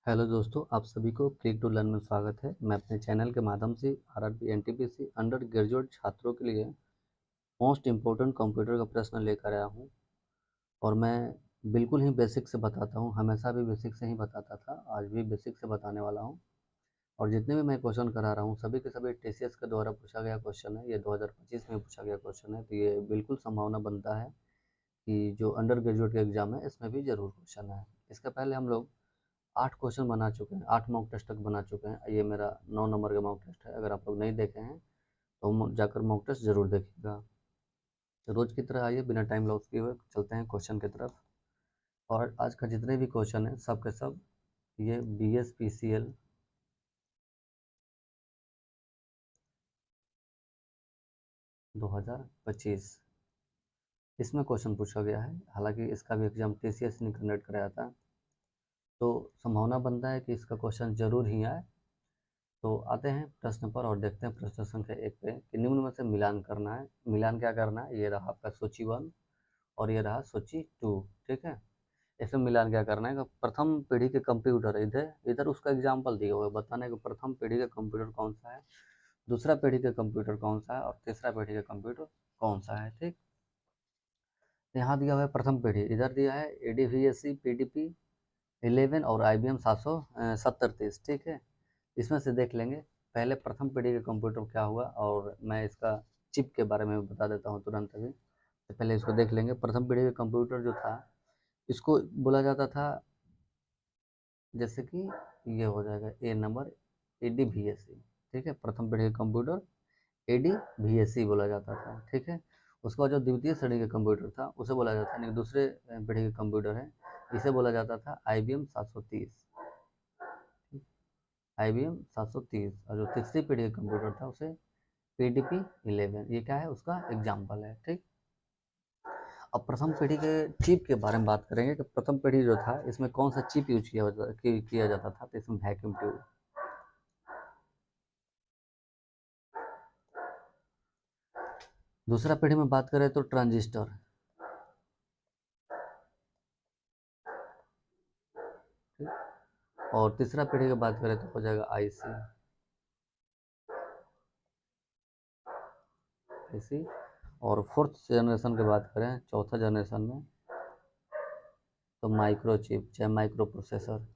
Hello दोस्तों, आप सभी को क्लिक टू लर्न में स्वागत है। मैं अपने चैनल के माध्यम से आरआरबी एनटीपीसी अंडर ग्रेजुएट छात्रों के लिए मोस्ट इम्पोर्टेंट कंप्यूटर का प्रश्न लेकर आया हूं। और मैं बिल्कुल ही बेसिक से बताता हूं, हमेशा भी बेसिक से ही बताता था, आज भी बेसिक से बताने वाला हूं। और जितने भी मैं क्वेश्चन करा रहा हूं सभी के सभी टीसीएस के द्वारा पूछा गया क्वेश्चन है। ये 2025 में पूछा गया क्वेश्चन है, तो ये बिल्कुल संभावना बनता है कि जो अंडर ग्रेजुएट का एग्ज़ाम है इसमें भी ज़रूर क्वेश्चन है। इसके पहले हम लोग 8 क्वेश्चन बना चुके हैं, 8 मॉक टेस्ट तक बना चुके हैं। ये मेरा 9 नंबर का मॉक टेस्ट है। अगर आप लोग नहीं देखे हैं तो जाकर मॉक टेस्ट ज़रूर देखिएगा। तो रोज़ की तरह आइए, बिना टाइम लॉस किए हुए चलते हैं क्वेश्चन की तरफ। और आज का जितने भी क्वेश्चन हैं सब के सब ये BSPCL 2025 इसमें क्वेश्चन पूछा गया है। हालांकि इसका भी एग्ज़ाम TCS ने कंडक्ट कराया था, तो संभावना बनता है कि इसका क्वेश्चन ज़रूर ही आए। तो आते हैं प्रश्न पर और देखते हैं प्रश्न संख्या 1 पे कि निम्न में से मिलान करना है। मिलान क्या करना है? ये रहा आपका सूची 1 और ये रहा सूची 2। ठीक है, इसमें मिलान क्या करना है कि प्रथम पीढ़ी के कंप्यूटर इधर इधर उसका एग्जाम्पल दिया हुआ है, बताने कि प्रथम पीढ़ी का कंप्यूटर कौन सा है, दूसरा पीढ़ी का कंप्यूटर कौन सा है और तीसरा पीढ़ी का कंप्यूटर कौन सा है। ठीक, यहाँ दिया हुआ है प्रथम पीढ़ी, इधर दिया है ADVSC PDP 11 और IBM 77030। ठीक है, इसमें से देख लेंगे पहले प्रथम पीढ़ी का कंप्यूटर क्या हुआ, और मैं इसका चिप के बारे में बता देता हूँ तुरंत अभी। तो पहले इसको देख लेंगे। प्रथम पीढ़ी का कंप्यूटर जो था इसको बोला जाता था, जैसे कि ये हो जाएगा ए नंबर ADVSC। ठीक है, प्रथम पीढ़ी का कंप्यूटर ADVSC बोला जाता था। ठीक है, उसके बाद जो द्वितीय श्रेणी का कंप्यूटर था उसे बोला जाता था, यानी दूसरे पीढ़ी का कंप्यूटर है, इसे बोला जाता था IBM 730। IBM 730। और जो तीसरी पीढ़ी का कंप्यूटर था उसे PDP 11। ये क्या है? उसका एग्जाम्पल है। ठीक, अब प्रथम पीढ़ी के चिप के बारे में बात करेंगे कि प्रथम पीढ़ी जो था इसमें कौन सा चिप यूज किया जाता था। तो इसमें वैक्यूम ट्यूब। दूसरा पीढ़ी में बात करें तो ट्रांजिस्टर। और तीसरा पीढ़ी की बात करें तो हो जाएगा आईसी। और फोर्थ जनरेशन की बात करें, चौथा जनरेशन में, तो माइक्रो चिप चाहे माइक्रो प्रोसेसर।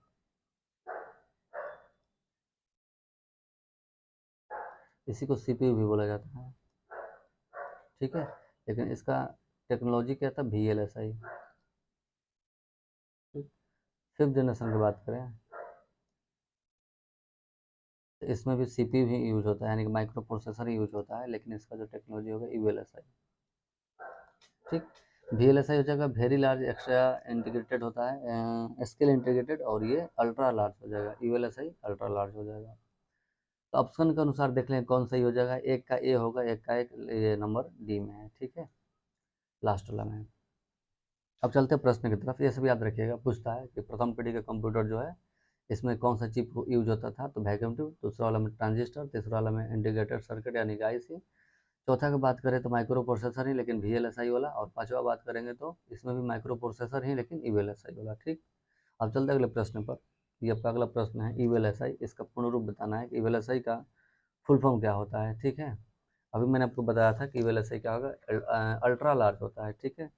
इसी को CPU भी बोला जाता है। ठीक है, लेकिन इसका टेक्नोलॉजी क्या था? VLSI। फिफ्थ जनरेशन की बात करें तो इसमें भी CPU ही यूज होता है, यानी कि माइक्रो प्रोसेसर ही यूज होता है, लेकिन इसका जो टेक्नोलॉजी होगा VLSI। ठीक, VLSI हो जाएगा वेरी लार्ज एक्स्ट्रा इंटीग्रेटेड होता है, स्केल इंटीग्रेटेड, और ये अल्ट्रा लार्ज हो जाएगा। VLSI अल्ट्रा लार्ज हो जाएगा। तो ऑप्शन के अनुसार देख लें कौन सही हो जाएगा। एक का ए होगा, एक का एक ये नंबर डी में है। ठीक है, लास्ट वाला में। अब चलते हैं प्रश्न की तरफ। ये सब याद रखिएगा, पूछता है कि प्रथम पीढ़ी का कंप्यूटर जो है इसमें कौन सा चिप यूज होता था, तो वैक्यूम ट्यूब। दूसरा वाला में ट्रांजिस्टर, तीसरा वाला में इंटीग्रेटेड सर्किट यानी कि IC। चौथा की बात करें तो माइक्रो प्रोसेसर ही लेकिन VLSI वाला। और पांचवा बात करेंगे तो इसमें भी माइक्रो प्रोसेसर ही लेकिन VLSI वाला। ठीक, अब चलते हैं अगले प्रश्न पर। ये आपका अगला प्रश्न है VLSI। इसका पूर्ण रूप बताना है कि VLSI का फुल फॉर्म क्या होता है। ठीक है, अभी मैंने आपको बताया था कि VLSI क्या होगा, अल्ट्रा लार्ज होता है। ठीक है,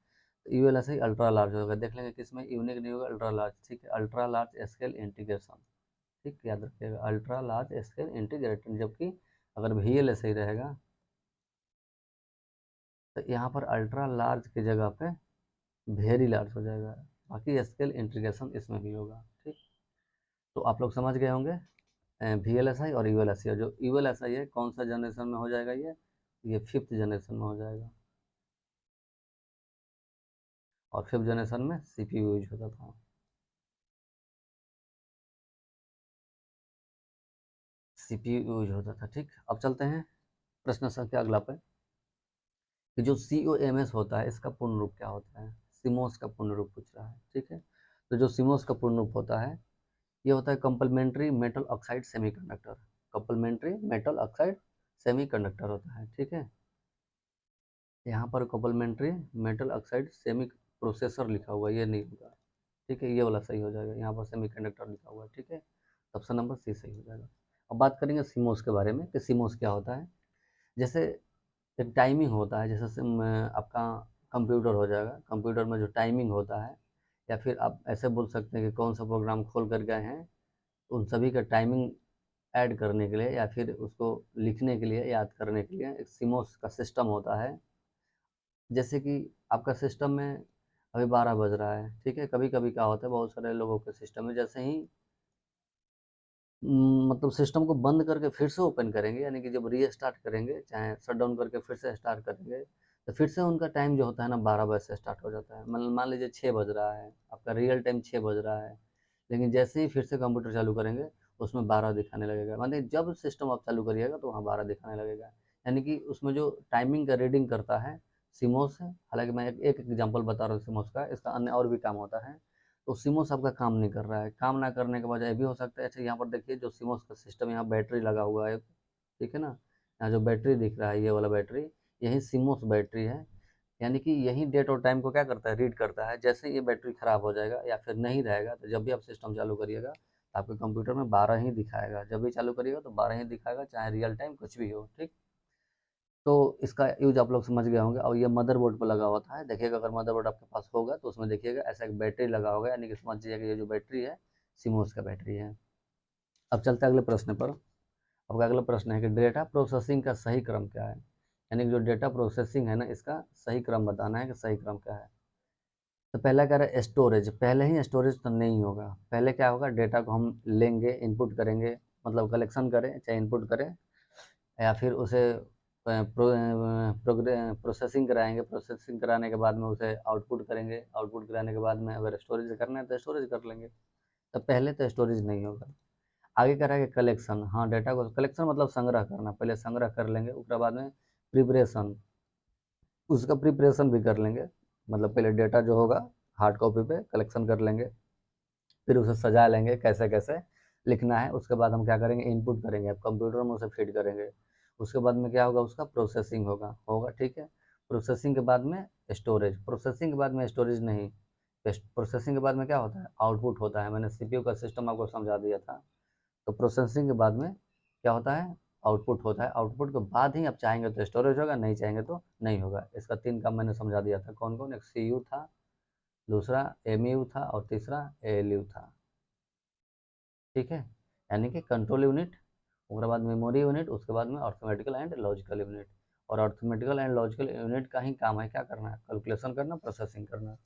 तो VLSI अल्ट्रा लार्ज होगा। देख लेंगे किसमें यूनिक नहीं होगा, अल्ट्रा लार्ज। ठीक है, अल्ट्रा लार्ज स्केल इंटीग्रेशन। ठीक, याद रखिएगा अल्ट्रा लार्ज स्केल इंटीग्रेटेड। जबकि अगर VLSI रहेगा तो यहाँ पर अल्ट्रा लार्ज की जगह पे वेरी लार्ज हो जाएगा। बाकी स्केल इंटीग्रेशन इसमें भी होगा। ठीक, तो आप लोग समझ गए होंगे VLSI और ULSI। जो ULSI है कौन सा जनरेशन में हो जाएगा? ये फिफ्थ जनरेशन में हो जाएगा। और फिफ्थ जनरेशन में CPU यूज होता था। CPU यूज होता था। ठीक, अब चलते हैं प्रश्न संख्या अगला पे कि जो COMS होता है इसका पूर्ण रूप क्या होता है। CMOS का पूर्ण रूप पूछ रहा है। ठीक है, तो जो CMOS का पूर्ण रूप होता है ये होता है complementary metal oxide semiconductor. Complementary metal oxide semiconductor होता है। ठीक है, यहाँ पर complementary metal oxide semi processor लिखा हुआ, ये नहीं होगा। ठीक है, ये वाला सही हो जाएगा, यहाँ पर सेमीकंडक्टर लिखा हुआ है, ठीक है, ऑप्शन नंबर सी सही हो जाएगा। अब बात करेंगे सीमोस के बारे में कि सीमोस क्या होता है। जैसे एक टाइमिंग होता है, जैसे आपका कंप्यूटर हो जाएगा, कंप्यूटर में जो टाइमिंग होता है, या फिर आप ऐसे बोल सकते हैं कि कौन सा प्रोग्राम खोल कर गए हैं, उन सभी का टाइमिंग ऐड करने के लिए या फिर उसको लिखने के लिए, याद करने के लिए एक सीमोस का सिस्टम होता है। जैसे कि आपका सिस्टम में अभी 12 बज रहा है, ठीक है, कभी कभी क्या होता है बहुत सारे लोगों के सिस्टम में, जैसे ही मतलब सिस्टम को बंद करके फिर से ओपन करेंगे, यानी कि जब रीस्टार्ट करेंगे, चाहे शट डाउन करके फिर से स्टार्ट करेंगे, तो फिर से उनका टाइम जो होता है ना 12 बजे से स्टार्ट हो जाता है। मान लीजिए 6 बज रहा है, आपका रियल टाइम 6 बज रहा है, लेकिन जैसे ही फिर से कंप्यूटर चालू करेंगे उसमें 12 दिखाने लगेगा। माने जब सिस्टम आप चालू करिएगा तो वहाँ 12 दिखाने लगेगा, यानी कि उसमें जो टाइमिंग का रीडिंग करता है सीमोस है। हालांकि मैं एक एग्जाम्पल बता रहा हूँ सीमोस का, इसका अन्य और भी काम होता है। तो सीमोस आपका काम नहीं कर रहा है, काम ना करने के वजह ये भी हो सकता है। अच्छा, यहाँ पर देखिए जो सीमोस का सिस्टम, यहाँ बैटरी लगा हुआ है, ठीक है ना, यहाँ जो बैटरी दिख रहा है ये वाला बैटरी, यही सीमोस बैटरी है, यानी कि यही डेट और टाइम को क्या करता है, रीड करता है। जैसे ये बैटरी खराब हो जाएगा या फिर नहीं रहेगा, तो जब भी आप सिस्टम चालू करिएगा तो आपके कंप्यूटर में 12 ही दिखाएगा, जब भी चालू करिएगा तो 12 ही दिखाएगा, चाहे रियल टाइम कुछ भी हो, ठीक। तो इसका यूज आप लोग समझ गए होंगे। और ये मदरबोर्ड पर लगा होता है, देखिएगा अगर मदरबोर्ड आपके पास होगा तो उसमें देखिएगा ऐसा एक बैटरी लगा होगा, यानी कि समझ जाइएगा ये जो बैटरी है सीमोस का बैटरी है। अब चलते हैं अगले प्रश्न पर। अब अगला प्रश्न है कि डेटा प्रोसेसिंग का सही क्रम क्या है, यानी कि जो डेटा प्रोसेसिंग है ना, इसका सही क्रम बताना है कि सही क्रम क्या है। तो पहला कह रहा है स्टोरेज, पहले ही स्टोरेज तो नहीं होगा। पहले क्या होगा, डेटा को हम लेंगे, इनपुट करेंगे, मतलब कलेक्शन करें चाहे इनपुट करें, या फिर उसे प्रोसेसिंग कराएंगे, प्रोसेसिंग कराने के बाद में उसे आउटपुट करेंगे, आउटपुट कराने के बाद में अगर स्टोरेज करना है तो स्टोरेज कर लेंगे। तो पहले तो स्टोरेज नहीं होगा। आगे कह रहा है कि कलेक्शन, हाँ डेटा को कलेक्शन मतलब संग्रह करना, पहले संग्रह कर लेंगे, उसके बाद में प्रिपरेशन, उसका प्रिपरेशन भी कर लेंगे, मतलब पहले डेटा जो होगा हार्ड कॉपी पे कलेक्शन कर लेंगे, फिर उसे सजा लेंगे कैसे कैसे लिखना है, उसके बाद हम क्या करेंगे, इनपुट करेंगे, अब कंप्यूटर में उसे फीड करेंगे, उसके बाद में क्या होगा, उसका प्रोसेसिंग होगा होगा ठीक है। प्रोसेसिंग के बाद में स्टोरेज, प्रोसेसिंग के बाद में स्टोरेज नहीं, प्रोसेसिंग के बाद में क्या होता है, आउटपुट होता है। मैंने सीपीयू का सिस्टम आपको समझा दिया था। तो प्रोसेसिंग के बाद में क्या होता है, आउटपुट होता है। आउटपुट के बाद ही आप चाहेंगे तो स्टोरेज होगा, नहीं चाहेंगे तो नहीं होगा। इसका 3 काम मैंने समझा दिया था, कौन कौन, एक सीयू था, दूसरा एमयू था और तीसरा एएलयू था, ठीक है, यानी कि कंट्रोल यूनिट, उसके बाद मेमोरी यूनिट, उसके बाद में अर्थमेटिकल एंड लॉजिकल यूनिट। और अर्थमेटिकल एंड लॉजिकल यूनिट का ही काम है क्या करना है, कैलकुलेशन करना, प्रोसेसिंग करना।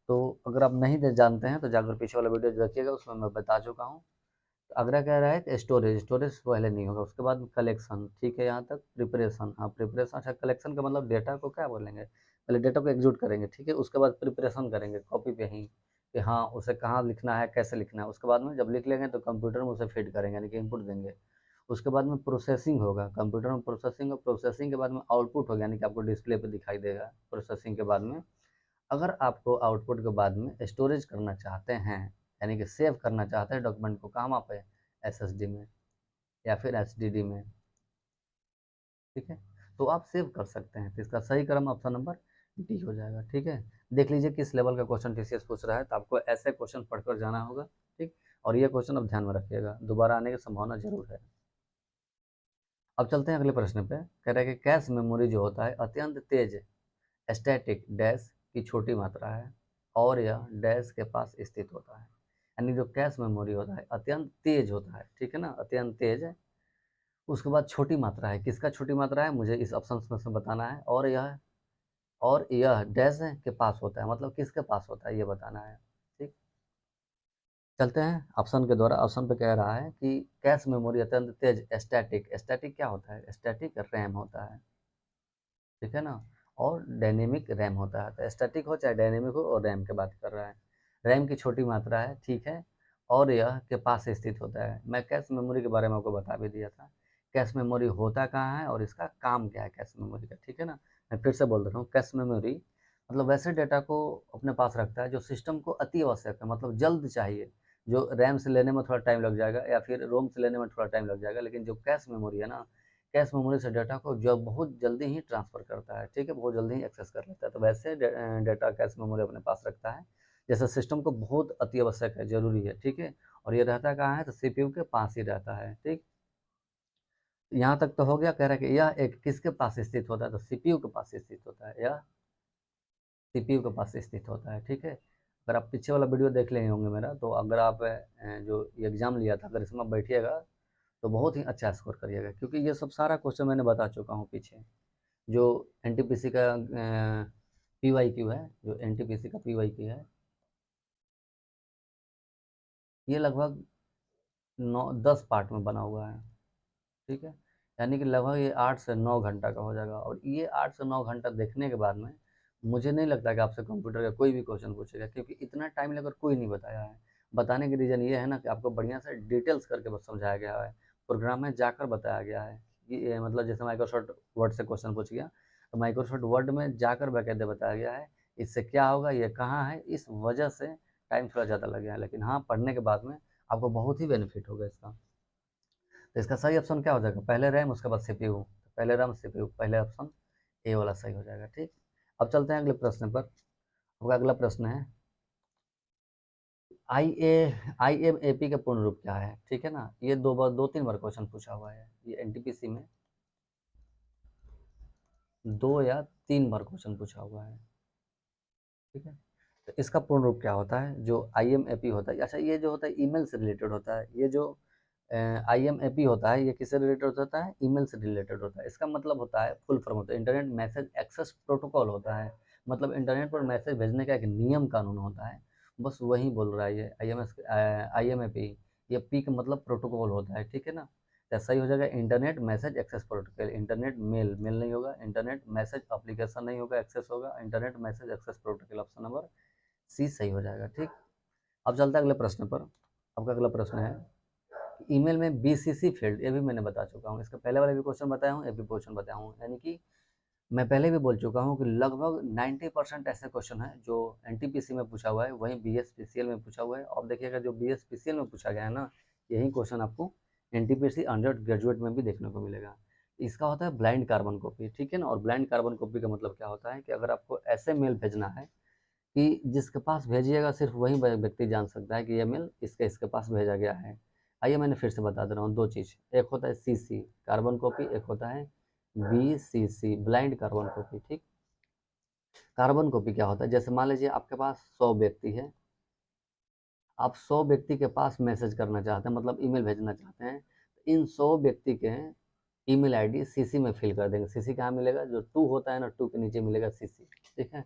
तो अगर आप नहीं जानते हैं तो जाकर पीछे वाला वीडियो देखिएगा, उसमें मैं बता चुका हूँ। तो अगला कह रहा है कि स्टोरेज, स्टोरेज पहले नहीं होगा, उसके बाद कलेक्शन, ठीक है, यहाँ तक प्रिपरेशन, हाँ प्रिपरेशन। अच्छा, कलेक्शन का मतलब डेटा को क्या बोलेंगे, पहले डेटा को एग्जीक्यूट करेंगे, ठीक है, उसके बाद प्रिपरेशन करेंगे कॉपी पे ही, कि हाँ उसे कहाँ लिखना है, कैसे लिखना है। उसके बाद में जब लिख लेंगे तो कंप्यूटर में उसे फीड करेंगे, यानी कि इनपुट देंगे। उसके बाद में प्रोसेसिंग होगा, कंप्यूटर में प्रोसेसिंग और प्रोसेसिंग के बाद में आउटपुट होगा, यानी कि आपको डिस्प्ले पे दिखाई देगा प्रोसेसिंग के बाद में। अगर आपको आउटपुट के बाद में स्टोरेज करना चाहते हैं, यानी कि सेव करना चाहते हैं डॉक्यूमेंट को, कहाँ पे, एसएसडी में या फिर एचडीडी में, ठीक है, तो आप सेव कर सकते हैं। तो इसका सही क्रम ऑप्शन नंबर डी हो जाएगा, ठीक है। देख लीजिए किस लेवल का क्वेश्चन टीसीएस पूछ रहा है, तो आपको ऐसे क्वेश्चन पढ़कर जाना होगा, ठीक। और ये क्वेश्चन आप ध्यान में रखिएगा, दोबारा आने की संभावना जरूर है। अब चलते हैं अगले प्रश्न पे। कह रहा है कि कैश मेमोरी जो होता है अत्यंत तेज स्टैटिक डैश की छोटी मात्रा है और यह डैश के पास स्थित होता है। यानी जो कैश मेमोरी होता है अत्यंत तेज होता है, ठीक है ना, अत्यंत तेज है। उसके बाद छोटी मात्रा है, किसका छोटी मात्रा है, मुझे इस ऑप्शन में से बताना है। और यह डैश के पास होता है, मतलब किसके पास होता है ये बताना है, ठीक। चलते हैं ऑप्शन के द्वारा। ऑप्शन पे कह रहा है कि कैश मेमोरी अत्यंत तेज स्टैटिक, स्टैटिक क्या होता है, स्टैटिक रैम होता है, ठीक है ना, और डायनेमिक रैम होता है। तो स्टैटिक हो चाहे डायनेमिक हो, और रैम की बात कर रहा है, रैम की छोटी मात्रा है, ठीक है, और यह के पास स्थित होता है। मैं कैश मेमोरी के बारे में आपको बता भी दिया था, कैश मेमोरी होता कहाँ है और इसका काम क्या है कैश मेमोरी का, ठीक है ना। मैं फिर से बोल रहा हूँ, कैश मेमोरी मतलब वैसे डेटा को अपने पास रखता है जो सिस्टम को अति आवश्यक है, मतलब जल्द चाहिए, जो रैम से लेने में थोड़ा टाइम लग जाएगा या फिर रोम से लेने में थोड़ा टाइम लग जाएगा, लेकिन जो कैश मेमोरी है ना, कैश मेमोरी से डेटा को जो बहुत जल्दी ही ट्रांसफ़र करता है, ठीक है, बहुत जल्दी ही एक्सेस कर लेता है। तो वैसे डेटा कैश मेमोरी अपने पास रखता है जैसे सिस्टम को बहुत अति आवश्यक है, ज़रूरी है, ठीक है। और ये रहता कहाँ है, तो सीपीयू के पास ही रहता है, ठीक। यहाँ तक तो हो गया। कह रहा है कि यह एक किसके पास स्थित होता है, तो सीपीयू के पास स्थित होता है, यह सीपीयू के पास स्थित होता है, ठीक है। अगर आप पीछे वाला वीडियो देख लें होंगे मेरा, तो अगर आप जो एग्ज़ाम लिया था, अगर इसमें आप बैठिएगा तो बहुत ही अच्छा स्कोर करिएगा, क्योंकि ये सब सारा क्वेश्चन मैंने बता चुका हूँ पीछे। जो एनटीपीसी का पीवाईक्यू है, जो एनटीपीसी का पीवाईक्यू है, ये लगभग 9-10 पार्ट में बना हुआ है, ठीक है। यानी कि लगभग ये 8 से 9 घंटा का हो जाएगा, और ये 8 से 9 घंटा देखने के बाद में मुझे नहीं लगता कि आपसे कंप्यूटर का कोई भी क्वेश्चन पूछेगा, क्योंकि इतना टाइम लेकर कोई नहीं बताया है। बताने की रीज़न ये है ना कि आपको बढ़िया से डिटेल्स करके बस समझाया गया है, प्रोग्राम में जाकर बताया गया है कि मतलब जैसे माइक्रोसॉफ्ट वर्ड से क्वेश्चन पूछ गया, तो माइक्रोसॉफ्ट वर्ड में जाकर बाकायदे बताया गया है, इससे क्या होगा, ये कहाँ है, इस वजह से टाइम थोड़ा ज़्यादा लग गया है। लेकिन हाँ, पढ़ने के बाद में आपको बहुत ही बेनिफिट होगा इसका। तो इसका सही ऑप्शन क्या हो जाएगा, पहले रैम उसके बाद सीपीयू, पहले रैम सीपीयू, पहले ऑप्शन ए वाला सही हो जाएगा, ठीक। अब चलते हैं अगले प्रश्न पर। आपका अगला प्रश्न है, आई एम ए पी का पूर्ण रूप क्या है, ठीक है ना। ये 2-3 बार क्वेश्चन पूछा हुआ है, ये एनटीपीसी में 2 या 3 बार क्वेश्चन पूछा हुआ है, ठीक है। तो इसका पूर्ण रूप क्या होता है, जो आई एम ए पी होता है। अच्छा, ये जो होता है ईमेल से रिलेटेड होता है, ये जो आई एम ए पी होता है, ये किससे रिलेटेड होता है, ईमेल से रिलेटेड होता है। इसका मतलब होता है, फुल फॉर्म होता है, इंटरनेट मैसेज एक्सेस प्रोटोकॉल होता है। मतलब इंटरनेट पर मैसेज भेजने का एक नियम कानून होता है, बस वही बोल रहा है ये आई एम ए पी। ये पी का मतलब प्रोटोकॉल होता है, ठीक है ना। तो सही हो जाएगा internet message access protocol. Internet mail mail नहीं होगा, इंटरनेट मैसेज एप्लीकेशन नहीं होगा, एक्सेस होगा, internet message access protocol, option number C सही हो जाएगा, ठीक। अब चलता है अगले प्रश्न पर। आपका अगला प्रश्न है, ईमेल में बीसीसी फील्ड, ये भी मैंने बता चुका हूँ, इसका पहले वाले भी क्वेश्चन बताया हूँ, ये भी क्वेश्चन बताया हूँ। यानी कि मैं पहले भी बोल चुका हूँ कि लगभग 90% ऐसे क्वेश्चन हैं जो एनटीपीसी में पूछा हुआ है, वहीं बीएसपीसीएल में पूछा हुआ है। और देखिएगा जो बीएसपीसीएल में पूछा गया है ना, यही क्वेश्चन आपको एनटीपीसी अंडर ग्रेजुएट में भी देखने को मिलेगा। इसका होता है ब्लाइंड कार्बन कॉपी, ठीक है ना। और ब्लाइंड कार्बन कॉपी का मतलब क्या होता है कि अगर आपको ऐसे मेल भेजना है कि जिसके पास भेजिएगा सिर्फ वही व्यक्ति जान सकता है कि ये मेल इसके पास भेजा गया है। आइए मैंने फिर से बता दे रहा हूँ, 2 चीज़, एक होता है सीसी कार्बन कॉपी, एक होता है बीसीसी ब्लाइंड कार्बन कॉपी, ठीक। कार्बन कॉपी क्या होता है, जैसे मान लीजिए आपके पास 100 व्यक्ति है, आप 100 व्यक्ति के पास मैसेज करना चाहते हैं, मतलब ईमेल भेजना चाहते हैं, तो इन 100 व्यक्ति के ईमेल आईडी सीसी में फिल कर देंगे। सीसी कहाँ मिलेगा, जो 2 होता है ना, 2 के नीचे मिलेगा सीसी, ठीक है।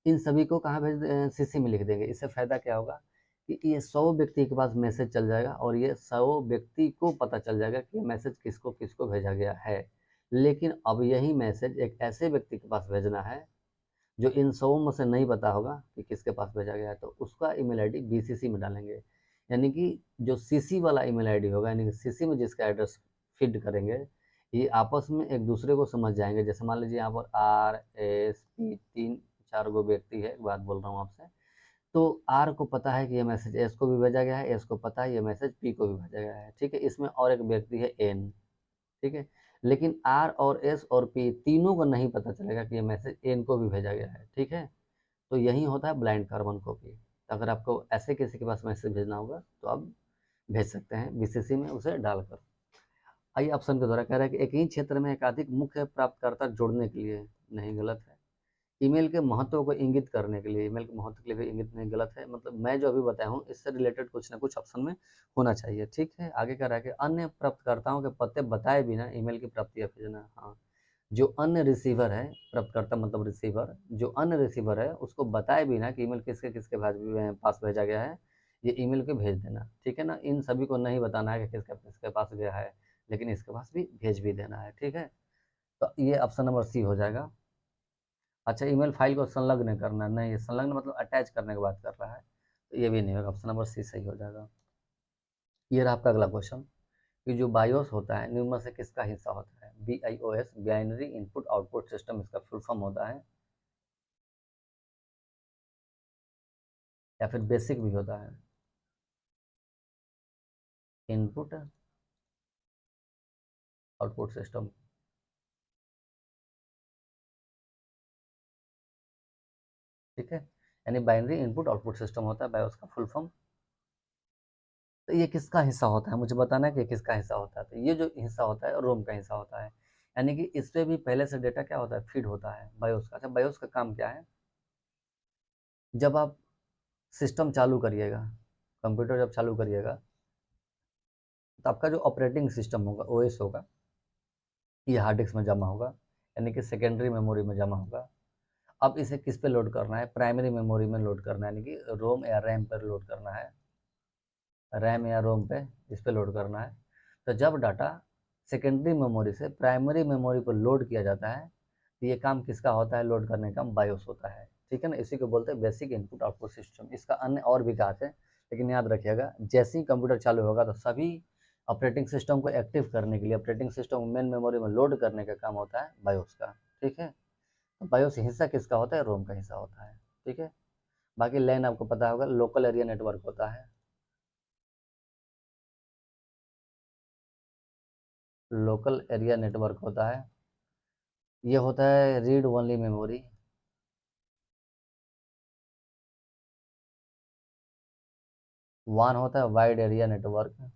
इन सभी को कहाँ सीसी में लिख देंगे। इससे फ़ायदा क्या होगा कि ये 100 व्यक्ति के पास मैसेज चल जाएगा, और ये 100 व्यक्ति को पता चल जाएगा कि ये मैसेज किसको किसको भेजा गया है। लेकिन अब यही मैसेज एक ऐसे व्यक्ति के पास भेजना है जो इन 100 में से नहीं पता होगा कि किसके पास भेजा गया है, तो उसका ईमेल आईडी बीसीसी में डालेंगे। यानी कि जो सीसी वाला ईमेल आईडी होगा, यानी कि सीसी में जिसका एड्रेस फीड करेंगे, ये आपस में एक दूसरे को समझ जाएंगे। जैसे मान लीजिए यहाँ पर आर एस पी 3-4 व्यक्ति है, एक बात बोल रहा हूँ आपसे, तो आर को पता है कि ये मैसेज एस को भी भेजा गया है, एस को पता है ये मैसेज पी को भी भेजा गया है, ठीक है। इसमें और एक व्यक्ति है एन, ठीक है। लेकिन आर और एस और पी तीनों को नहीं पता चलेगा कि ये मैसेज एन को भी भेजा गया है, ठीक है। तो यही होता है ब्लाइंड कार्बन कॉपी। अगर आपको ऐसे किसी के पास मैसेज भेजना होगा तो आप भेज सकते हैं बीसीसी में उसे डालकर। आइए ऑप्शन के द्वारा कह रहा है कि एक ही क्षेत्र में एकाधिक मुख्य प्राप्तकर्ता जोड़ने के लिए, नहीं गलत है। ईमेल के महत्व को इंगित करने के लिए, ईमेल के महत्व के लिए भी इंगित नहीं, गलत है। मतलब मैं जो अभी बताया हूँ इससे रिलेटेड कुछ ना कुछ ऑप्शन में होना चाहिए, ठीक है। आगे कह रहा है कि अन्य प्राप्तकर्ताओं के पते बताए बिना ईमेल की प्राप्ति या भेजना, हाँ। जो अन्य रिसीवर है, प्राप्तकर्ता मतलब रिसीवर, जो अन्य रिसीवर है उसको बताए बिना कि ईमेल किसके किसके पास भेजा गया है, ये ईमेल के भेज देना, ठीक है ना। इन सभी को नहीं बताना है कि किसके किसके पास गया है, लेकिन इसके पास भी भेज भी देना है, ठीक है। तो ये ऑप्शन नंबर सी हो जाएगा। अच्छा, ईमेल फाइल को संलग्न करना, नहीं, संलग्न मतलब अटैच करने की बात कर रहा है, तो ये भी नहीं होगा, ऑप्शन नंबर सी सही हो जाएगा। ये रहा आपका अगला क्वेश्चन कि जो बायोस होता है निम्न में से किसका हिस्सा होता है। BIOS binary input output system इसका फुल फॉर्म होता है, या फिर बेसिक भी होता है, इनपुट आउटपुट सिस्टम, ठीक है। यानी बाइनरी इनपुट आउटपुट सिस्टम होता है बायोस का फुल फॉर्म। तो ये किसका हिस्सा होता है, मुझे बताना है कि किसका हिस्सा होता है। तो ये जो हिस्सा होता है रोम का हिस्सा होता है, यानी कि इस पे भी पहले से डेटा क्या होता है, फीड होता है बायोस का। अच्छा, बायोस का काम क्या है, जब आप सिस्टम चालू करिएगा, कंप्यूटर जब चालू करिएगा, तो आपका जो ऑपरेटिंग सिस्टम होगा, ओएस होगा, ये हार्ड डिस्क में जमा होगा, यानी कि सेकेंडरी मेमोरी में जमा होगा। अब इसे किस पे लोड करना है, प्राइमरी मेमोरी में लोड करना है, यानी कि रोम या रैम पर लोड करना है, रैम या रोम पे इस पे लोड करना है। तो जब डाटा सेकेंडरी मेमोरी से प्राइमरी मेमोरी पर लोड किया जाता है, तो ये काम किसका होता है, लोड करने का बायोस होता है। ठीक है ना, इसी को बोलते हैं बेसिक इनपुट आउटपुट सिस्टम। इसका अन्य और भी विकास है, लेकिन याद रखिएगा जैसे ही कंप्यूटर चालू होगा तो सभी ऑपरेटिंग सिस्टम को एक्टिव करने के लिए ऑपरेटिंग सिस्टम को मेन मेमोरी में लोड करने का काम होता है बायोस का। ठीक है, तो बायोस हिस्सा किसका होता है, रोम का हिस्सा होता है। ठीक है, बाकी लैन आपको पता होगा, लोकल एरिया नेटवर्क होता है, लोकल एरिया नेटवर्क होता है। ये होता है रीड ओनली मेमोरी। वन होता है वाइड एरिया नेटवर्क।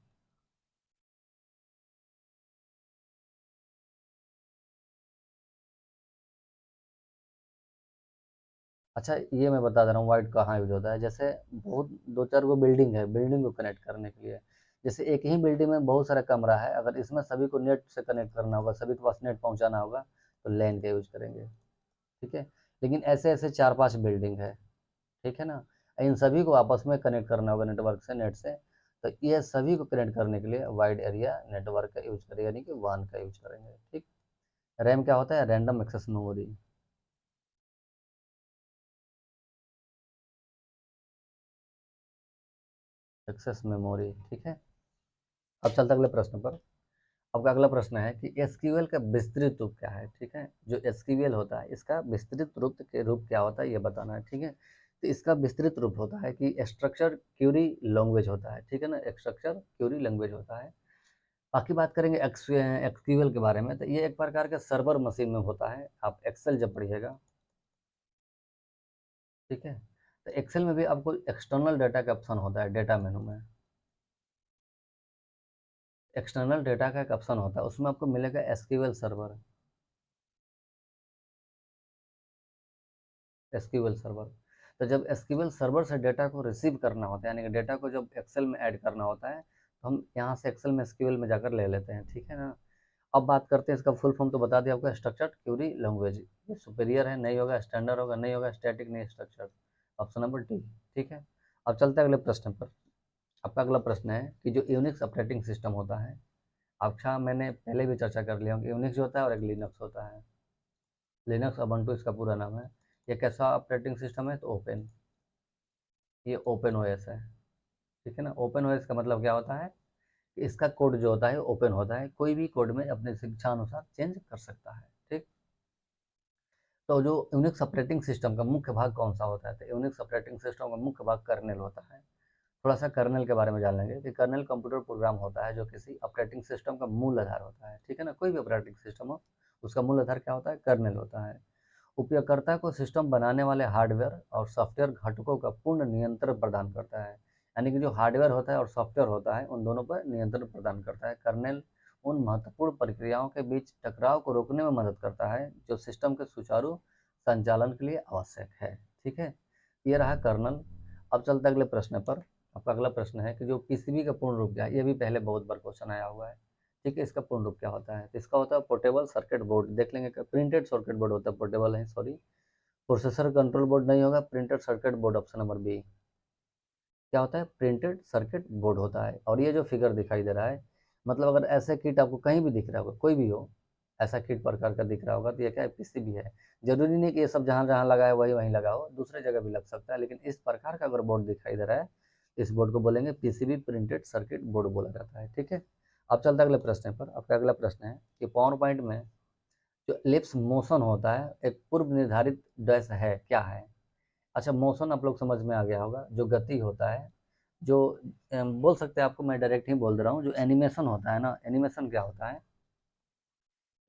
अच्छा, ये मैं बता दे रहा हूँ वाइड कहाँ यूज होता है। जैसे बहुत दो चार गो बिल्डिंग है, बिल्डिंग को कनेक्ट करने के लिए, जैसे एक ही बिल्डिंग में बहुत सारा कमरा है, अगर इसमें सभी को नेट से कनेक्ट करना होगा, सभी के पास नेट पहुंचाना होगा, तो लैन का यूज करेंगे। ठीक है, लेकिन ऐसे ऐसे चार पांच बिल्डिंग है, ठीक है ना, इन सभी को आपस में कनेक्ट करना होगा नेटवर्क से, नेट से, तो ये सभी को कनेक्ट करने के लिए वाइड एरिया नेटवर्क का यूज करेंगे, यानी कि वान का यूज करेंगे। ठीक, रैम क्या होता है, random access memory, access memory. ठीक है, अब चलते अगले प्रश्न पर। आपका अगला प्रश्न है कि एसक्यूएल का विस्तृत रूप क्या है। ठीक है, जो एसक्यूएल होता है इसका विस्तृत रूप क्या होता है, ये बताना है। ठीक है, तो इसका विस्तृत रूप होता है कि स्ट्रक्चर क्यूरी लैंग्वेज होता है। ठीक है ना, स्ट्रक्चर क्यूरी लैंग्वेज होता है। बाकी बात करेंगे एक्सक्यूएल के बारे में, तो ये एक प्रकार का सर्वर मशीन में होता है। आप एक्सेल जब पढ़िएगा, ठीक है, तो एक्सेल में भी आपको एक्सटर्नल डाटा का ऑप्शन होता है, डेटा मेनू में एक्सटर्नल डेटा का एक ऑप्शन होता है, उसमें आपको मिलेगा एसक्यूएल सर्वर, एसक्यूएल सर्वर। तो जब एसक्यूएल सर्वर से डेटा को रिसीव करना होता है, यानी कि डेटा को जब एक्सेल में ऐड करना होता है, तो हम यहाँ से एक्सेल में एसक्यूएल में जाकर ले लेते हैं। ठीक है ना, अब बात करते हैं इसका फुल फॉर्म, तो बता दिया आपको, स्ट्रक्चर्ड क्यूरी लैंग्वेज। ये सुपीरियर है, नहीं होगा, स्टैंडर्ड होगा, नहीं होगा, स्टैटिक नहीं, स्ट्रक्चर्ड, ऑप्शन नंबर डी। ठीक है, अब चलते हैं अगले प्रश्न पर। आपका अगला प्रश्न है कि जो यूनिक्स ऑपरेटिंग सिस्टम होता है, अच्छा मैंने पहले भी चर्चा कर लिया हूँ कि यूनिक्स जो होता है और एक लिनक्स होता है। लिनक्स उबंटू इसका पूरा नाम है। ये कैसा ऑपरेटिंग सिस्टम है, तो ओपन, ये ओपन ओएस है। ठीक है ना, ओपन ओएस का मतलब क्या होता है कि इसका कोड जो होता है ओपन होता है, कोई भी कोड में अपने इच्छा अनुसार चेंज कर सकता है। ठीक, तो जो यूनिक्स ऑपरेटिंग सिस्टम का मुख्य भाग कौन सा होता है, तो यूनिक्स ऑपरेटिंग सिस्टम का मुख्य भाग कर्नेल होता है। थोड़ा सा कर्नेल के बारे में जान लेंगे कि कर्नेल कंप्यूटर प्रोग्राम होता है जो किसी ऑपरेटिंग सिस्टम का मूल आधार होता है। ठीक है ना, कोई भी ऑपरेटिंग सिस्टम हो, उसका मूल आधार क्या होता है, कर्नेल होता है। उपयोगकर्ता को सिस्टम बनाने वाले हार्डवेयर और सॉफ्टवेयर घटकों का पूर्ण नियंत्रण प्रदान करता है, यानी कि जो हार्डवेयर होता है और सॉफ्टवेयर होता है उन दोनों पर नियंत्रण प्रदान करता है। कर्नेल उन महत्वपूर्ण प्रक्रियाओं के बीच टकराव को रोकने में मदद करता है जो सिस्टम के सुचारू संचालन के लिए आवश्यक है। ठीक है, ये रहा कर्नल। अब चलते अगले प्रश्न पर। आपका अगला प्रश्न है कि जो पीसीबी का पूर्ण रूप क्या है, ये भी पहले बहुत बार क्वेश्चन आया हुआ है। ठीक है, इसका पूर्ण रूप क्या होता है, तो इसका होता है पोर्टेबल सर्किट बोर्ड। देख लेंगे, प्रिंटेड सर्किट बोर्ड होता है, पोर्टेबल है सॉरी। प्रोसेसर कंट्रोल बोर्ड नहीं होगा, printed circuit board, option number B. क्या होता है, प्रिंटेड सर्किट बोर्ड होता है। और ये जो फिगर दिखाई दे रहा है, मतलब अगर ऐसे किट आपको कहीं भी दिख रहा होगा, कोई भी हो, ऐसा किट प्रकार का दिख रहा होगा, तो ये क्या है, पीसीबी है। जरूरी नहीं कि ये सब जहाँ जहाँ लगा है वही वहीं लगा हो, दूसरे जगह भी लग सकता है, लेकिन इस प्रकार का अगर बोर्ड दिखाई दे रहा है, इस बोर्ड को बोलेंगे पीसीबी प्रिंटेड सर्किट बोर्ड बोला जाता है। ठीक है, अब चलता है अगले प्रश्न पर। आपका अगला प्रश्न है कि पावर पॉइंट में जो एलिप्स मोशन होता है एक पूर्व निर्धारित डैश है, क्या है। अच्छा, मोशन आप लोग समझ में आ गया होगा, जो गति होता है, जो बोल सकते हैं, आपको मैं डायरेक्ट ही बोल दे रहा हूँ, जो एनिमेशन होता है ना, एनिमेशन क्या होता है,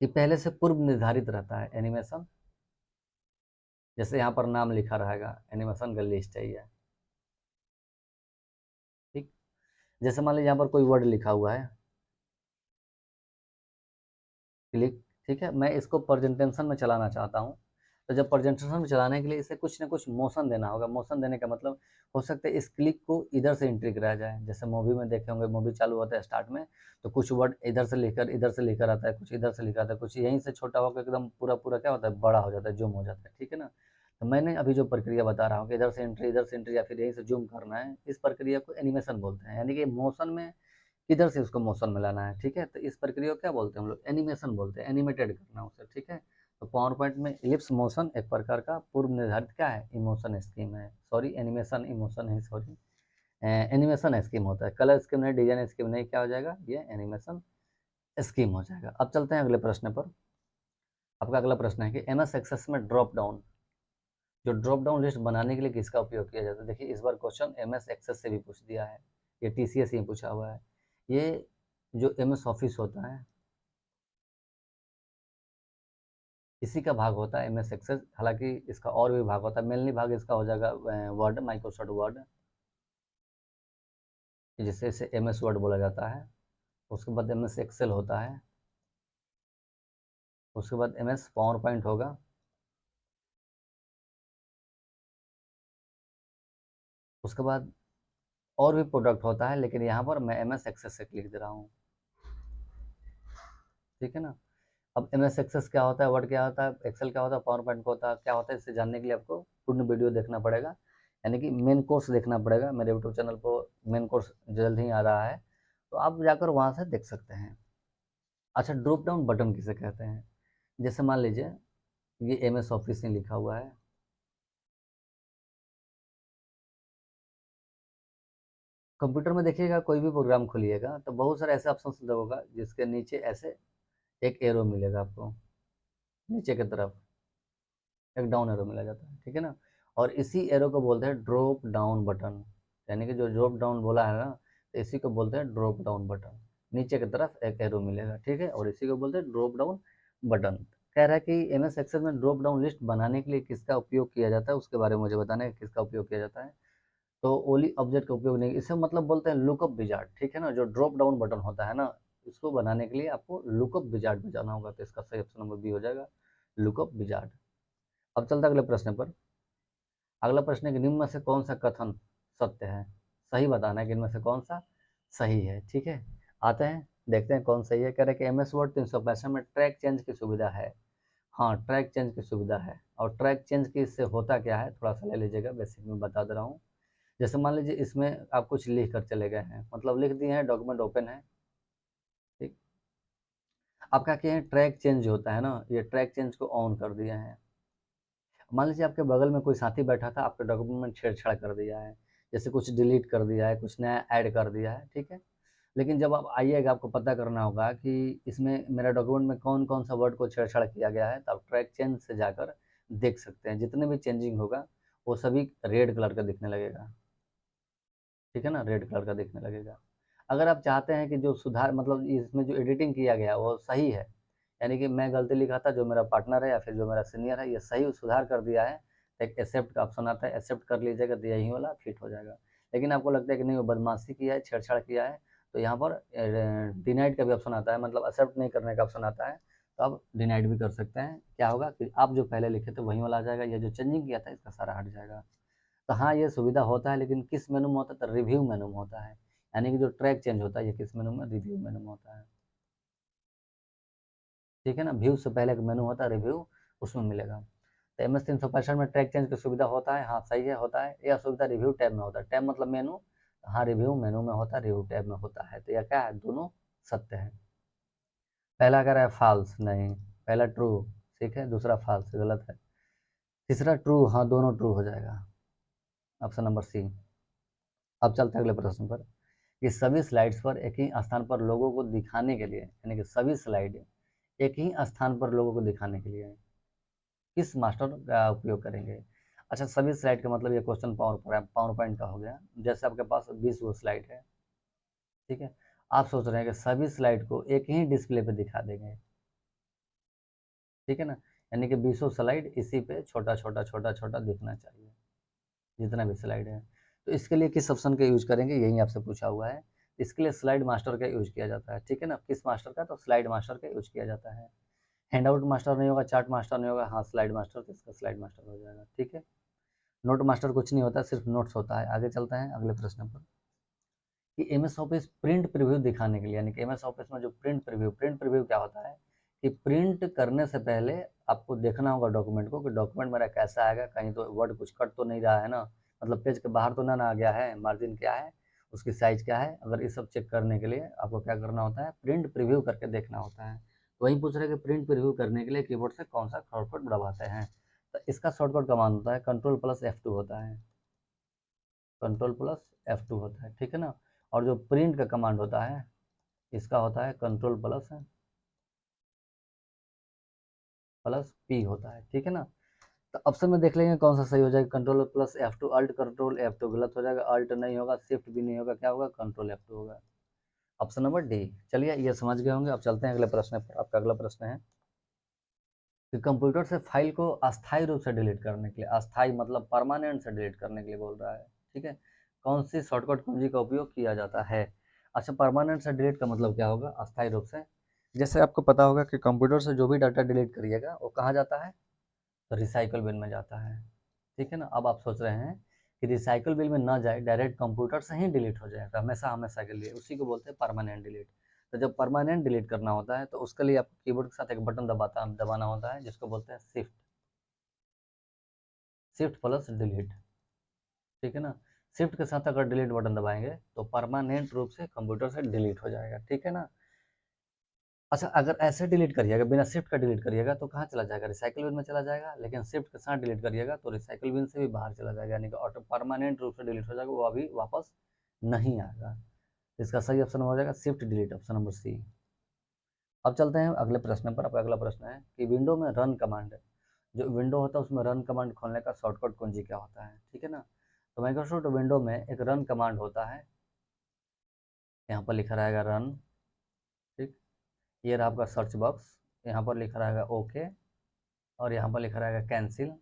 ये पहले से पूर्व निर्धारित रहता है एनिमेशन। जैसे यहाँ पर नाम लिखा रहेगा, एनिमेशन का लिस्ट है ये, ठीक। जैसे मान लीजिए यहाँ पर कोई वर्ड लिखा हुआ है, क्लिक, ठीक है। मैं इसको प्रेजेंटेशन में चलाना चाहता हूँ, तो जब प्रेजेंटेशन में चलाने के लिए इसे कुछ ना कुछ मोशन देना होगा। मोशन देने का मतलब हो सकता है इस क्लिक को इधर से एंट्री कराया जाए। जैसे मूवी में देखे होंगे, मूवी चालू होता है स्टार्ट में, तो कुछ वर्ड इधर से लेकर आता है, कुछ इधर से लिखा आता है, कुछ यहीं से छोटा होकर एकदम पूरा पूरा क्या होता है, बड़ा हो जाता है, जूम हो जाता है, ठीक है ना। तो मैंने अभी जो प्रक्रिया बता रहा हूँ कि इधर से एंट्री या फिर यहीं से जूम करना है, इस प्रक्रिया को एनिमेशन बोलते हैं। यानी कि मोशन में किधर से उसको मोशन में लाना है, ठीक है। तो इस प्रक्रिया को क्या बोलते हैं हम लोग, एनिमेशन बोलते हैं, एनिमेटेड करना उसे, ठीक है। तो पावर पॉइंट में इलिप्स मोशन एक प्रकार का पूर्व निर्धारित क्या है, इमोशन स्कीम है, सॉरी एनिमेशन इमोशन है, सॉरी एनिमेशन स्कीम होता है, कलर स्कीम नहीं, डिजाइन स्कीम नहीं, क्या हो जाएगा ये एनिमेशन स्कीम हो जाएगा। अब चलते हैं अगले प्रश्न पर। आपका अगला प्रश्न है कि एम एस एक्सेस में ड्रॉप डाउन, जो ड्रॉप डाउन लिस्ट बनाने के लिए किसका उपयोग किया जाता है। देखिए इस बार क्वेश्चन एम एस एक्सेस से भी पूछ दिया है, ये TCS ही पूछा हुआ है। ये जो एम एस ऑफिस होता है, इसी का भाग होता है एम एस एक्सेस। हालांकि इसका और भी भाग होता है, मेनली भाग इसका हो जाएगा वर्ड, माइक्रोसॉफ्ट वर्ड, जिसे इसे एम एस वर्ड बोला जाता है। उसके बाद एम एस एक्सेल होता है, उसके बाद एम एस पावर पॉइंट होगा, उसके बाद और भी प्रोडक्ट होता है, लेकिन यहाँ पर मैं एम एस एक्सेस से लिख दे रहा हूँ, ठीक है ना। अब एम एस एक्सेस क्या होता है, वर्ड क्या होता है, एक्सेल क्या होता है, पावर पॉइंट क्या होता है, क्या होता है, इसे जानने के लिए आपको पूर्ण वीडियो देखना पड़ेगा, यानी कि मेन कोर्स देखना पड़ेगा। मेरे यूट्यूब चैनल पर मेन कोर्स जल्द ही आ रहा है, तो आप जाकर वहाँ से देख सकते हैं। अच्छा, ड्रॉप डाउन बटन किसे कहते हैं। जैसे मान लीजिए ये एम एस ऑफिस में लिखा हुआ है, कंप्यूटर में देखिएगा कोई भी प्रोग्राम खोलिएगा तो बहुत सारे ऐसे ऑप्शन होगा जिसके नीचे ऐसे एक एरो मिलेगा आपको, नीचे की तरफ एक डाउन एरो मिला जाता है, ठीक है ना। और इसी एरो को बोलते हैं ड्रॉप डाउन बटन, यानी कि जो ड्रॉप डाउन बोला है ना, तो इसी को बोलते हैं ड्रॉप डाउन बटन। नीचे की तरफ एक एरो मिलेगा, ठीक है, और इसी को बोलते हैं ड्रॉप डाउन बटन। कह रहा है कि एम एस एक्सेल में ड्रॉप डाउन लिस्ट बनाने के लिए किसका उपयोग किया जाता है, उसके बारे में मुझे बताना है किसका उपयोग किया जाता है। तो ओनली ऑब्जेक्ट का उपयोग नहीं, इसे मतलब बोलते हैं लुकअप विजार्ड, ठीक है ना। जो ड्रॉप डाउन बटन होता है ना, इसको बनाने के लिए आपको लुकअप विजार्ड में जाना होगा, तो इसका सही ऑप्शन नंबर बी हो जाएगा, लुकअप विजार्ड। अब चलता है अगले प्रश्न पर। अगला प्रश्न है कि निम्न में से कौन सा कथन सत्य है, सही बताना है कि इनमें से कौन सा सही है, ठीक है। आते हैं देखते हैं कौन सही है। कह रहे हैं कि एम एस वर्ड 365 में ट्रैक चेंज की सुविधा है। हाँ, ट्रैक चेंज की सुविधा है, और ट्रैक चेंज की इससे होता क्या है, थोड़ा सा ले लीजिएगा, बेसिक में बता दे रहा हूँ। जैसे मान लीजिए इसमें आप कुछ लिख कर चले गए हैं, मतलब लिख दिए हैं, डॉक्यूमेंट ओपन है, ठीक। आप क्या किए हैं, ट्रैक चेंज होता है ना, ये ट्रैक चेंज को ऑन कर दिया है। मान लीजिए आपके बगल में कोई साथी बैठा था, आपके डॉक्यूमेंट में छेड़छाड़ कर दिया है, जैसे कुछ डिलीट कर दिया है, कुछ नया ऐड कर दिया है, ठीक है। लेकिन जब आप आइएगा, आपको पता करना होगा कि इसमें मेरा डॉक्यूमेंट में कौन कौन सा वर्ड को छेड़छाड़ किया गया है, तो आप ट्रैक चेंज से जाकर देख सकते हैं। जितने भी चेंजिंग होगा वो सभी रेड कलर का दिखने लगेगा, ठीक है ना, रेड कलर का दिखने लगेगा। अगर आप चाहते हैं कि जो सुधार, मतलब इसमें जो एडिटिंग किया गया वो सही है, यानी कि मैं गलती लिखा था, जो मेरा पार्टनर है या फिर जो मेरा सीनियर है ये सही सुधार कर दिया है, तो एक एक्सेप्ट का ऑप्शन आता है, एक्सेप्ट कर लीजिएगा तो यही वाला फिट हो जाएगा। लेकिन आपको लगता है कि नहीं वो बदमाशी किया है, छेड़छाड़ किया है, तो यहाँ पर डिनाइड का भी ऑप्शन आता है, मतलब एक्सेप्ट नहीं करने का ऑप्शन आता है, तो आप डिनाइड भी कर सकते हैं। क्या होगा कि आप जो पहले लिखे थे वही वाला आ जाएगा, या जो चेंजिंग किया था इसका सारा हट जाएगा। तो हाँ, ये सुविधा होता है, लेकिन किस मेनू में होता है, तो रिव्यू मेनू में होता है। यानी कि जो ट्रैक चेंज होता है ये किस मेनू में, रिव्यू मेनू में होता है, ठीक है ना। व्यू से पहले एक मेनू होता है रिव्यू, उसमें मिलेगा। तो एम एस 365 में ट्रैक चेंज की सुविधा होता है, हाँ सही है, होता है। यह सुविधा रिव्यू टैब में होता है, टैब मतलब मेनू, हाँ रिव्यू मेनू में होता है, रिव्यू टैब में होता है। तो यह क्या है, दोनों सत्य है। पहला कह रहा है फॉल्स, नहीं, पहला ट्रू, ठीक है, दूसरा फॉल्स, गलत है। तीसरा ट्रू, हाँ दोनों ट्रू हो जाएगा, ऑप्शन नंबर सी। अब चलते हैं अगले प्रश्न पर, कि सभी स्लाइड्स पर एक ही स्थान पर लोगों को दिखाने के लिए, यानी कि सभी स्लाइड एक ही स्थान पर लोगों को दिखाने के लिए किस मास्टर का उपयोग करेंगे। अच्छा, सभी स्लाइड का मतलब ये क्वेश्चन पावर पॉइंट का हो गया। जैसे आपके पास 20 वो स्लाइड है, ठीक है, आप सोच रहे हैं कि सभी स्लाइड को एक ही डिस्प्ले पे दिखा देंगे, ठीक है ना, यानी कि 20 स्लाइड इसी पे छोटा छोटा छोटा छोटा दिखना चाहिए, जितना भी स्लाइड है। तो इसके लिए किस ऑप्शन का यूज करेंगे, यही आपसे पूछा हुआ है। इसके लिए स्लाइड मास्टर का यूज किया जाता है, ठीक है ना। किस मास्टर का, तो स्लाइड मास्टर का यूज किया जाता है। हैंड आउट मास्टर नहीं होगा, चार्ट मास्टर नहीं होगा, हाँ स्लाइड मास्टर, तो इसका स्लाइड मास्टर हो जाएगा, ठीक है। नोट मास्टर कुछ नहीं होता, सिर्फ नोट्स होता है। आगे चलते हैं अगले प्रश्न पर, कि M S office print preview दिखाने के लिए, यानी कि एम एस ऑफिस में जो प्रिंट प्रीव्यू क्या होता है, कि प्रिंट करने से पहले आपको देखना होगा डॉक्यूमेंट को, कि डॉक्यूमेंट मेरा कैसा आएगा, कहीं तो वर्ड कुछ कट तो नहीं रहा है ना, मतलब पेज के बाहर तो ना आ गया है, मार्जिन क्या है, उसकी साइज क्या है। अगर ये सब चेक करने के लिए आपको क्या करना होता है, प्रिंट प्रीव्यू करके देखना होता है। तो वही पूछ रहे हैं कि प्रिंट प्रीव्यू करने के लिए कीबोर्ड से कौन सा शॉर्टकट दबाते हैं। तो इसका शॉर्टकट कमांड होता है Ctrl+F2 होता है, Ctrl+F2 होता है, ठीक है ना। और जो प्रिंट का कमांड होता है, इसका होता है Ctrl+P होता है, ठीक है ना। तो ऑप्शन में देख लेंगे कौन सा सही हो जाएगा, Ctrl+F2, अल्ट Ctrl+F2 गलत हो जाएगा, अल्ट नहीं होगा, शिफ्ट भी नहीं होगा, क्या होगा, Ctrl+F2 होगा। Option number D. चलिए ये समझ गए होंगे। अब चलते हैं अगले प्रश्न पर। आपका अगला प्रश्न है कि कंप्यूटर से फाइल को अस्थायी रूप से डिलीट करने के लिए, अस्थायी मतलब परमानेंट से डिलीट करने के लिए बोल रहा है, ठीक है, कौन सी शॉर्टकट कुंजी का उपयोग किया जाता है। अच्छा, परमानेंट से डिलीट का मतलब क्या होगा, अस्थायी रूप से। जैसे आपको पता होगा कि कंप्यूटर से जो भी डाटा डिलीट करिएगा वो कहाँ जाता है, तो रिसाइकल बिन में जाता है, ठीक है ना। अब आप सोच रहे हैं कि रिसाइकल बिन में ना जाए, डायरेक्ट कंप्यूटर से ही डिलीट हो जाएगा हमेशा हमेशा के लिए, उसी को बोलते हैं परमानेंट डिलीट। तो जब परमानेंट डिलीट करना होता है तो उसके लिए आपको कीबोर्ड के साथ एक बटन दबाना होता है, जिसको बोलते हैं शिफ्ट प्लस डिलीट, ठीक है ना। शिफ्ट के साथ अगर डिलीट बटन दबाएंगे तो परमानेंट रूप से कंप्यूटर से डिलीट हो जाएगा, ठीक है ना। अच्छा, अगर ऐसे डिलीट करिएगा, बिना शिफ्ट का डिलीट करिएगा तो कहाँ चला जाएगा, रिसाइकल बिन में चला जाएगा। लेकिन शिफ्ट के साथ डिलीट करिएगा तो रिसाइकल बिन से भी बाहर चला जाएगा, यानी कि ऑटो परमानेंट रूप से डिलीट हो जाएगा, वो अभी वापस नहीं आएगा। इसका सही ऑप्शन हो जाएगा shift delete, option number C. अब चलते हैं अगले प्रश्न पर। आपका अगला प्रश्न है कि विंडो में रन कमांड, जो विंडो होता है उसमें रन कमांड खोलने का शॉर्टकट कुंजी क्या होता है, ठीक है ना। तो माइक्रोसॉफ्ट विंडो में एक रन कमांड होता है, यहाँ पर लिखा रहेगा रन, ठीक। ये रहा आपका सर्च बॉक्स, यहाँ पर लिखा रहेगा ओके, और यहाँ पर लिखा रहेगा कैंसिल।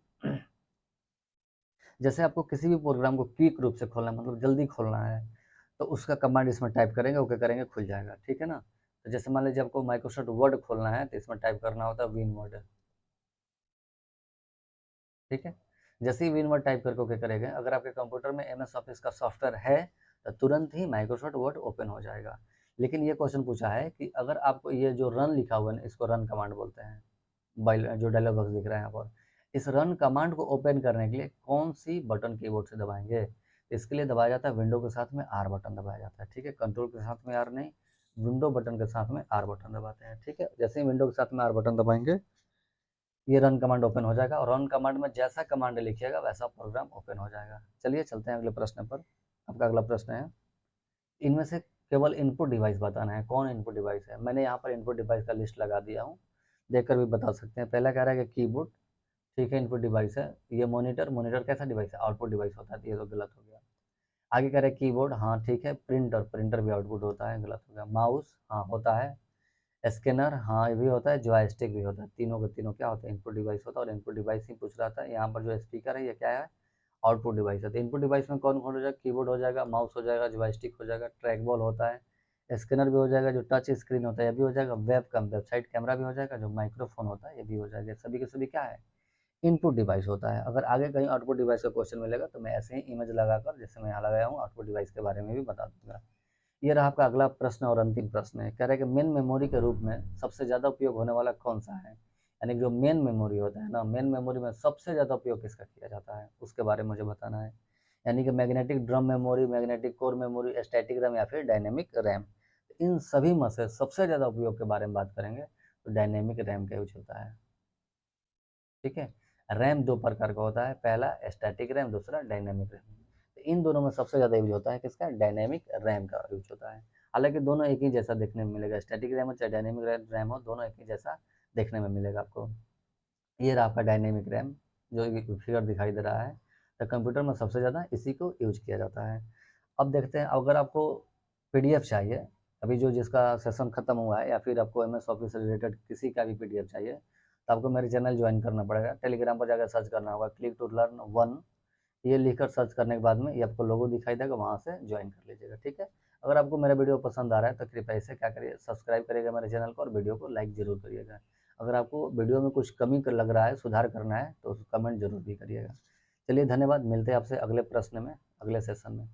जैसे आपको किसी भी प्रोग्राम को क्विक रूप से खोलना है, मतलब जल्दी खोलना है, तो उसका कमांड इसमें टाइप करेंगे, ओके करेंगे, खुल जाएगा, ठीक है ना। तो जैसे मान लीजिए आपको माइक्रोसॉफ्ट वर्ड खोलना है तो इसमें टाइप करना होता है विन वर्ड, ठीक है। जैसे ही विन वर्ड टाइप करके ओके करेंगे, अगर आपके कंप्यूटर में एम एस ऑफिस का सॉफ्टवेयर है तो तुरंत ही माइक्रोसॉफ्ट वर्ड ओपन हो जाएगा। लेकिन ये क्वेश्चन पूछा है कि अगर आपको ये जो रन लिखा हुआ है, इसको रन कमांड बोलते हैं, जो डायलॉग बॉक्स दिख रहा है यहाँ पर, इस रन कमांड को ओपन करने के लिए कौन सी बटन कीबोर्ड से दबाएंगे। इसके लिए दबाया जाता है विंडो के साथ में आर बटन दबाया जाता है, ठीक है। कंट्रोल के साथ में आर नहीं, विंडो बटन के साथ में आर बटन दबाते हैं, ठीक है। जैसे ही विंडो के साथ में आर बटन दबाएंगे, ये रन कमांड ओपन हो जाएगा, और रन कमांड में जैसा कमांड लिखिएगा वैसा प्रोग्राम ओपन हो जाएगा। चलिए चलते हैं अगले प्रश्न पर। आपका अगला प्रश्न है, इनमें से केवल इनपुट डिवाइस बताना है, कौन इनपुट डिवाइस है। मैंने यहाँ पर इनपुट डिवाइस का लिस्ट लगा दिया हूँ, देखकर भी बता सकते हैं। पहला कह रहा है कि कीबोर्ड, ठीक है, इनपुट डिवाइस है। ये मॉनिटर कैसा डिवाइस है, आउटपुट डिवाइस होता है, ये तो गलत हो गया। आगे कह रहे हैं कीबोर्ड, हाँ ठीक है। प्रिंटर भी आउटपुट होता है, गलत हो गया। माउस, हाँ होता है। स्कैनर, हाँ ये भी होता है। जॉयस्टिक भी होता है। तीनों के तीनों क्या होता है, इनपुट डिवाइस होता है। और इनपुट डिवाइस ही पूछ रहा था। यहाँ पर जो स्पीकर है ये क्या है, आउटपुट डिवाइस है। तो इनपुट डिवाइस में कौन कौन हो जाएगा, कीबोर्ड हो जाएगा, माउस हो जाएगा, जॉयस्टिक हो जाएगा, ट्रैक बॉल होता है, स्कैनर भी हो जाएगा, जो टच स्क्रीन होता है ये भी हो जाएगा, वेबसाइट कैमरा भी हो जाएगा, जो माइक्रोफोन होता है ये भी हो जाएगा। सभी के सभी क्या है, इनपुट डिवाइस होता है। अगर आगे कहीं आउटपुट डिवाइस का क्वेश्चन मिलेगा तो मैं ऐसे ही इमेज लगाकर, जैसे मैं यहाँ लगाया हूँ, आउटपुट डिवाइस के बारे में भी बता दूंगा। ये रहा आपका अगला प्रश्न और अंतिम प्रश्न है। कह रहा है कि मेन मेमोरी के रूप में सबसे ज़्यादा उपयोग होने वाला कौन सा है, यानी जो मेन मेमोरी होता है ना, मेन मेमोरी में सबसे ज़्यादा उपयोग किसका किया जाता है, उसके बारे में मुझे बताना है। यानी कि magnetic drum memory, magnetic core memory, static RAM या फिर डायनेमिक रैम। इन सभी में से सबसे ज़्यादा उपयोग के बारे में बात करेंगे तो डायनेमिक रैम का यूज होता है, ठीक है। रैम दो प्रकार का होता है, पहला स्टैटिक रैम, दूसरा डायनेमिक रैम। तो इन दोनों में सबसे ज़्यादा यूज होता है किसका, डायनेमिक रैम का यूज होता है। हालांकि दोनों एक ही जैसा देखने में मिलेगा, स्टैटिक रैम हो चाहे डायनेमिक रैम हो, दोनों एक ही जैसा देखने में मिलेगा आपको। ये रहा आपका डायनेमिक रैम, जो फिगर दिखाई दे रहा है। तो कंप्यूटर में सबसे ज़्यादा इसी को यूज किया जाता है। अब देखते हैं, अगर आपको पीडीएफ चाहिए, अभी जो जिसका सेशन खत्म हुआ है, या फिर आपको एमएस ऑफिस से रिलेटेड किसी का भी पीडीएफ चाहिए, तो आपको मेरे चैनल ज्वाइन करना पड़ेगा। टेलीग्राम पर जाकर सर्च करना होगा क्लिक टू लर्न 1, ये लिखकर सर्च करने के बाद में ये आपको लोगो दिखाई देगा, वहाँ से ज्वाइन कर लीजिएगा, ठीक है। अगर आपको मेरा वीडियो पसंद आ रहा है तो कृपया इसे क्या करिए, सब्सक्राइब करिएगा मेरे चैनल को और वीडियो को लाइक ज़रूर करिएगा। अगर आपको वीडियो में कुछ कमी लग रहा है, सुधार करना है, तो कमेंट जरूर भी करिएगा। चलिए धन्यवाद, मिलते हैं आपसे अगले प्रश्न में, अगले सेशन में।